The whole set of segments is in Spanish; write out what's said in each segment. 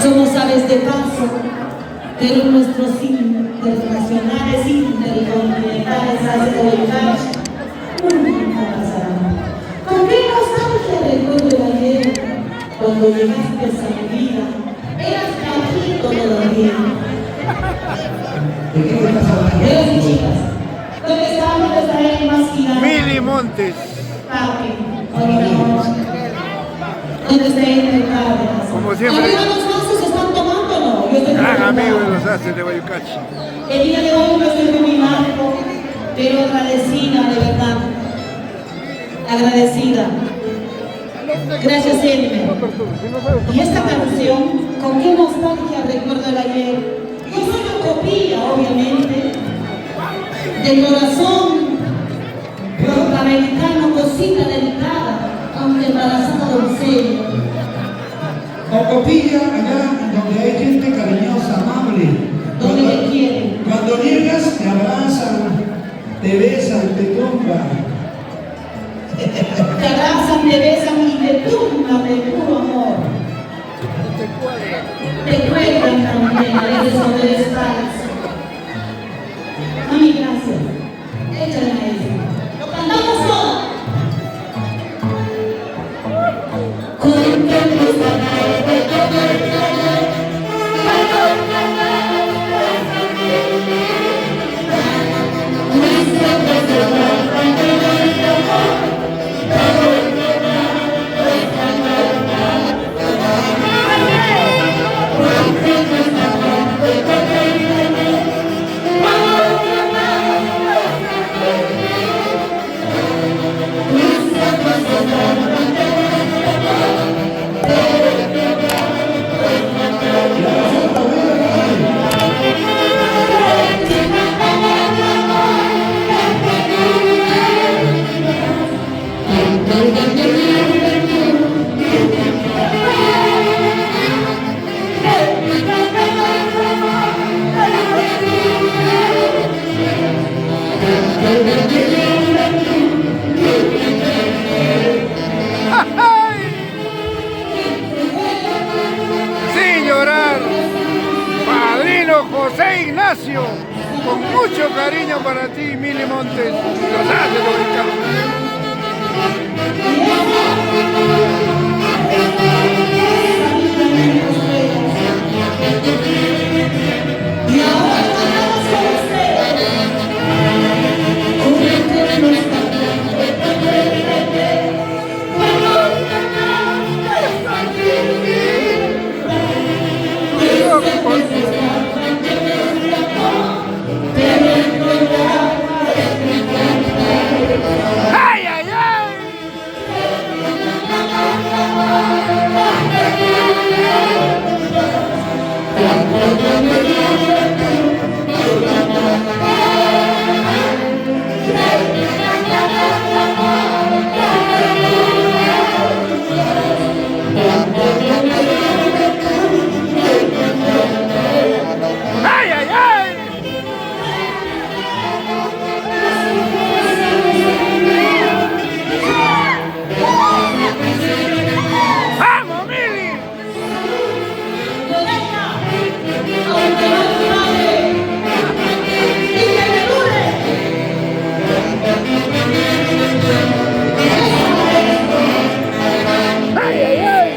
Somos aves de paso, pero nuestros internacionales, intercontinentales hacen ubicar nunca pasarán. ¿Con qué nostalgia recuerdo el ayer cuando llegaste a mi vida? Eras bajito todavía. ¿De qué estás hablando? De las chicas. ¿Dónde estábamos? Estaré más gigante. Mili Montes. ¿Dónde está el Cárdenas? Como siempre. ¿Arriba los vasos están tomando o no? Yo estoy Gran amigo de tomando. los haces de Bayucachi. El día de hoy no estoy con mi marco, pero agradecida, de verdad. Agradecida. Gracias, Elmer. Y esta canción, ¿con qué nostalgia recuerdo el ayer? Yo soy una copia, obviamente, del corazón norteamericano, cosita delicada, aunque embarazada doncella. O copilla allá donde hay gente cariñosa, amable. Donde me quieren. Cuando llegas te abrazan, te besan, te tumban. Te abrazan, te besan y te tumban de puro amor. Te cuelgan también, a veces donde eres falso. Mami, gracias. Échale a eso. Lo cantamos todos. Sin llorar, padrino José Ignacio, con mucho cariño para ti, Mili Montes, los haces de Bayucachi. Y ahora cantamos con ustedes. ¡Ay, ay, ay! ¡Ay, ay, ay! ¡Vamos, Mili! Aunque no dure, y que me dure. ¡Ay, ay, ay!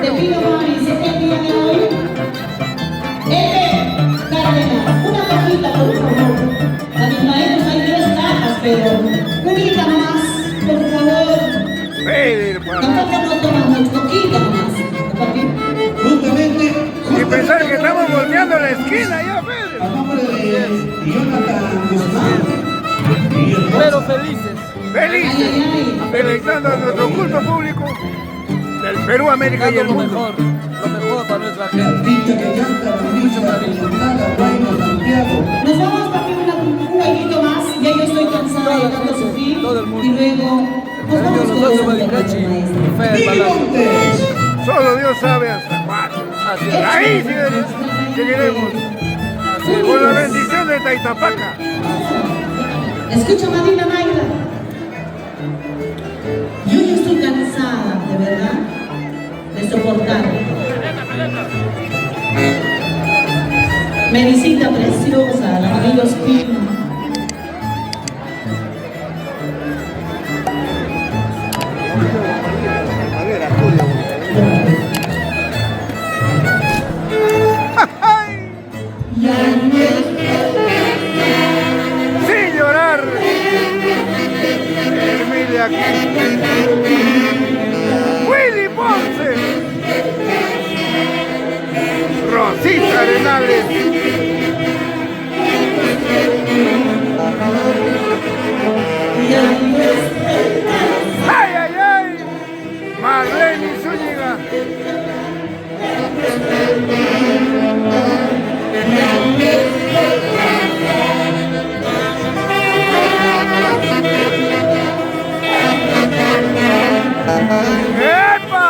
Le pido Mauricio que el día de hoy, Cárdenas, una cajita por favor. A mis maestros hay 3 cajas, pero unita más, por favor. Pedir, pues. Tampoco no tomamos poquito más, papi. Justamente, Y pensar que estamos volteando la esquina ya, a Pedro. nombre de Jonathan Guzmán y el Pero felices. Felices, felicitando a nuestro culto público del Perú, América y el Dando mundo. lo mejor para nuestra gente. artista que canta, Mucho Mauricio, cariño. Santana, Guayno, Santiago. Nos vamos papi un jueguito más, ya yo estoy cansada de tanto sufrir. Todo el mundo. Y luego nos vamos Los con dos de el Baricachi, maestro. Fe del Billy Palacio. Montes. Solo Dios sabe hasta cuándo. Así es. Ahí seguiremos. Así es. Con la bendición de Taitapaca. Escucha, Madina Mayra. Yo ya estoy cansada, de verdad, de soportar. Merisita preciosa, la Camilo Espino. Ya Sin llorar. Emilia aquí. Willy Ponce. Rosita Arenales. ¡Ay, ay, ay! Marlene Zúñiga. ¡Epa!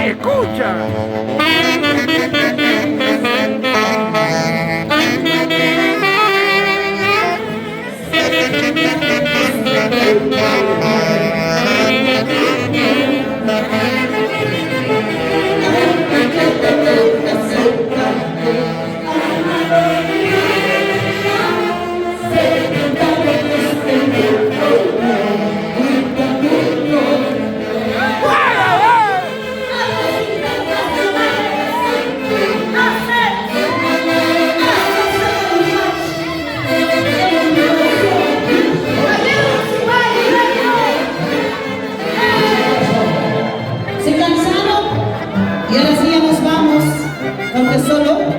Escucha. ¿Se cansaron? Y ahora sí ya nos vamos, aunque solo